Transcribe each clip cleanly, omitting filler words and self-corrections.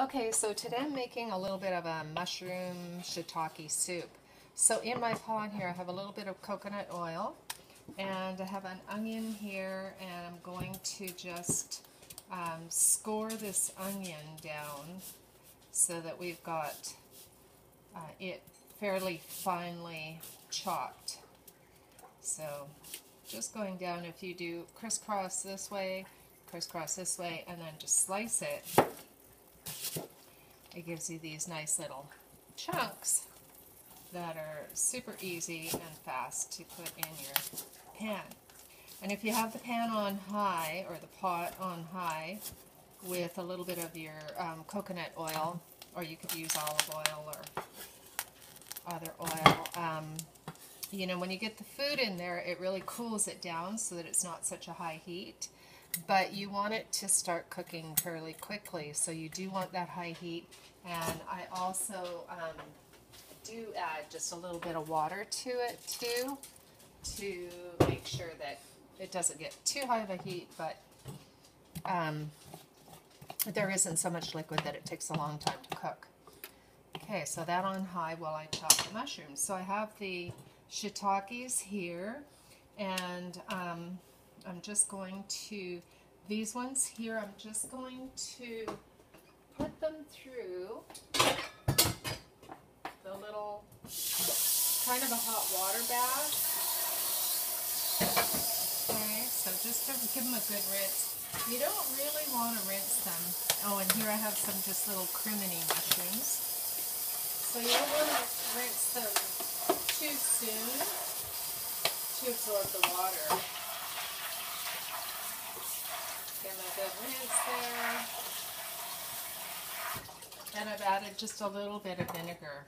Okay, so today I'm making a little bit of a mushroom shiitake soup. So in my pot here I have a little bit of coconut oil and I have an onion here, and I'm going to just score this onion down so that we've got it fairly finely chopped. So just going down, if you do crisscross this way, and then just slice it, it gives you these nice little chunks that are super easy and fast to put in your pan. And if you have the pan on high, or the pot on high, with a little bit of your coconut oil, or you could use olive oil or other oil, you know, when you get the food in there, it really cools it down so that it's not such a high heat. But you want it to start cooking fairly quickly, so you do want that high heat. And I also do add just a little bit of water to it too, to make sure that it doesn't get too high of a heat, but there isn't so much liquid that it takes a long time to cook. Okay, so that on high while I chop the mushrooms. So I have the shiitakes here, and I'm just going to, these ones here, I'm just going to put them through the little, kind of a hot water bath. Okay, so just to give them a good rinse. You don't really want to rinse them. Oh, and here I have some just little criminy mushrooms. So you don't want to rinse them too soon to absorb the water. Give them a good rinse there. And I've added just a little bit of vinegar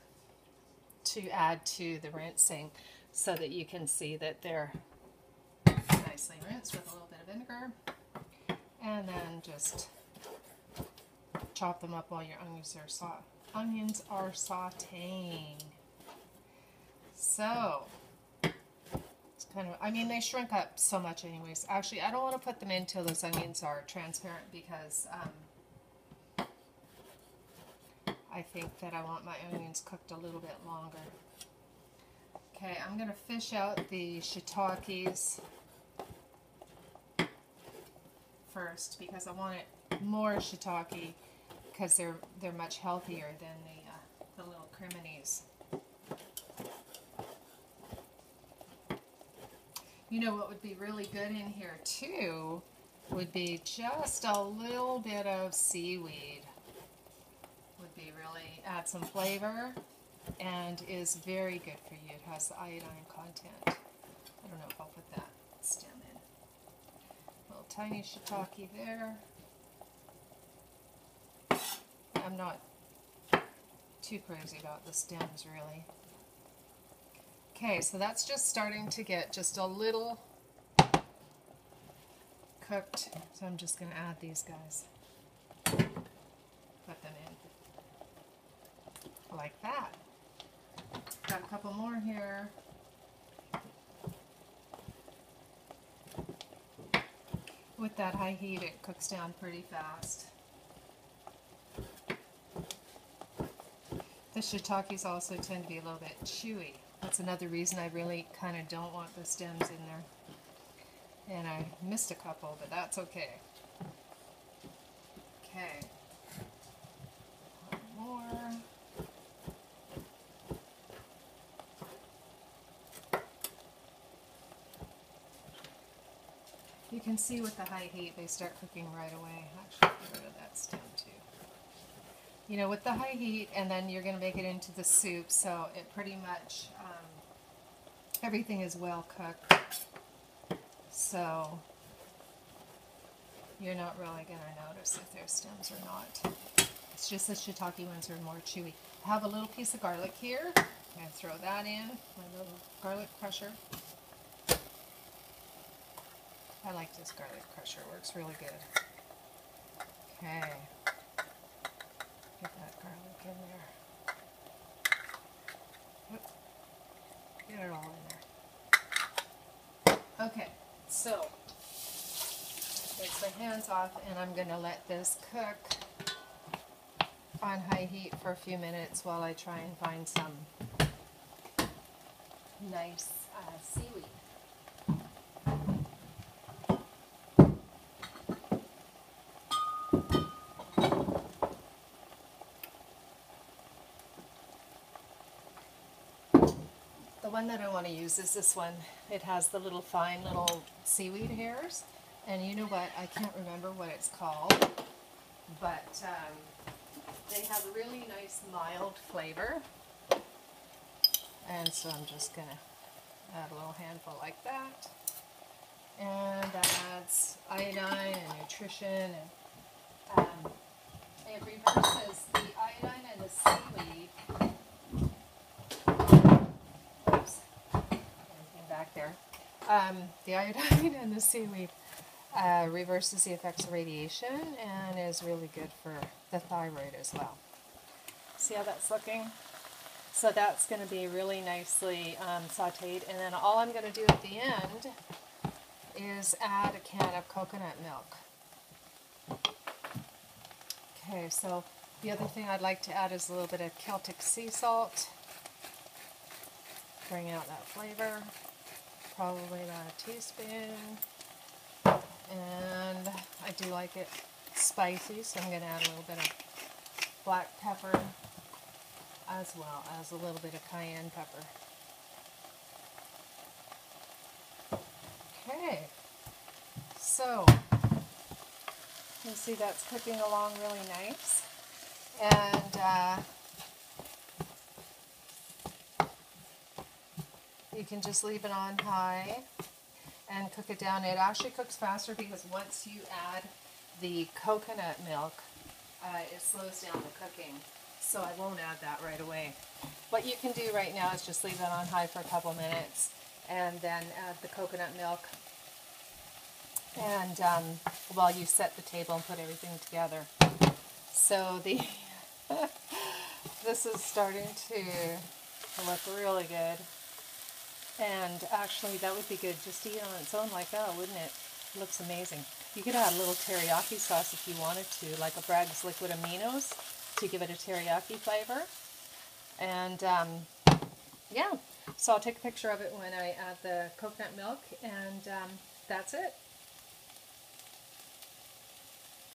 to add to the rinsing so that you can see that they're nicely rinsed with a little bit of vinegar. And then just chop them up while your onions are sauteing. So it's kind of, I mean, they shrink up so much anyways. Actually, I don't want to put them in till those onions are transparent, because I think that I want my onions cooked a little bit longer. Okay, I'm going to fish out the shiitakes first, because I want it more shiitake, because they're much healthier than the little criminies. You know what would be really good in here too would be just a little bit of seaweed. Would be really, add some flavor, and is very good for you. It has the iodine content. I don't know if I'll put that stem in. Little tiny shiitake there. I'm not too crazy about the stems, really. Okay, so that's just starting to get just a little cooked. So I'm just going to add these guys. Put them in. Like that. Got a couple more here. With that high heat, it cooks down pretty fast. The shiitakes also tend to be a little bit chewy. That's another reason I really kind of don't want the stems in there. And I missed a couple, but that's okay. Okay. One more. You can see with the high heat, they start cooking right away. Actually, get rid of that stem too. You know, with the high heat, and then you're going to make it into the soup, so it pretty much, everything is well cooked. So you're not really going to notice if there's stems or not. It's just the shiitake ones are more chewy. I have a little piece of garlic here. I'm going to throw that in, my little garlic crusher. I like this garlic crusher, it works really good. Okay. Get that garlic in there. Oop. Get it all in there. Okay, so take my hands off, and I'm going to let this cook on high heat for a few minutes while I try and find some nice seaweed. The one that I want to use is this one. It has the little fine little seaweed hairs, and you know what, I can't remember what it's called, but they have a really nice mild flavor, and so I'm just going to add a little handful like that, and that adds iodine and nutrition, and it reverses the iodine and the seaweed. Back there. The iodine and the seaweed reverses the effects of radiation and is really good for the thyroid as well. See how that's looking? So that's going to be really nicely sauteed, and then all I'm going to do at the end is add a can of coconut milk. Okay, so the other thing I'd like to add is a little bit of Celtic sea salt. Bring out that flavor. Probably about a teaspoon, and I do like it spicy, so I'm going to add a little bit of black pepper as well as a little bit of cayenne pepper. Okay, so you see that's cooking along really nice, and you can just leave it on high and cook it down. It actually cooks faster because once you add the coconut milk, it slows down the cooking. So I won't add that right away. What you can do right now is just leave it on high for a couple minutes and then add the coconut milk. And while you set the table and put everything together. So this is starting to look really good. And actually, that would be good just to eat on its own like that, wouldn't it? It looks amazing. You could add a little teriyaki sauce if you wanted to, like a Bragg's Liquid Aminos, to give it a teriyaki flavor. And yeah, so I'll take a picture of it when I add the coconut milk, and that's it.